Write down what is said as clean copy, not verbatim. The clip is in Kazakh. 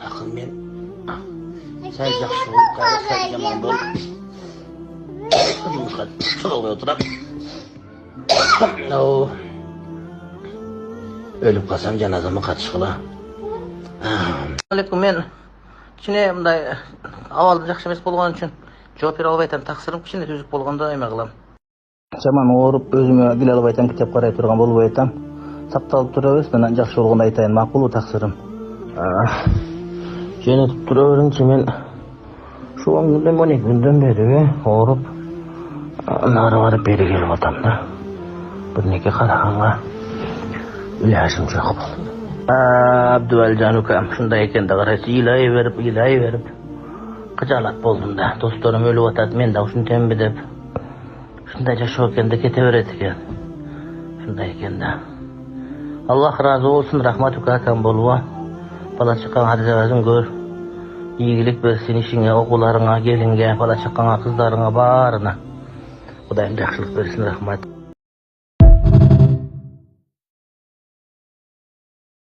Akıl men sen yaxshi ol, sen yomon bo'l. Жұмысқа шығып отырам. Өліп қалсам жаназама қатысқыла. Алейкум, мен кішкене мындай авалым жақсы емес болған үшін жауап бере албай атам. Тақсырым кішкене түзік болғанда эме кылам. Жаман ооруп өзүмө биле албай атам, китеп карай турган болбой атам. Сакталып турабыз, мен жакшы болгондо айтайын, макулбу тақсырым. Жөнөтүп тура бериңчи, мен şu 10 günden 12 günden beri ооруп нары барып бери келип атам да. Бирнеке караганга илажым жок болду. Абдувалжан укам ушундай экен да карайсыз, ыйлай берип кыжаалат болдум да. Досторум өлүп атат, мен да ушинтемби деп. Ушундай жашоо экен да, кете берет экен. Ушундай экен да. Аллах разы болсун, рахмат укакам болуп. Бала чакаң арзабазын көр. Ийгилик берсин ишиңе, окууларыңа, келинге, бала чакаңа, кыздарыңа баарына. Кудайым жакшылык берсин, рахмат.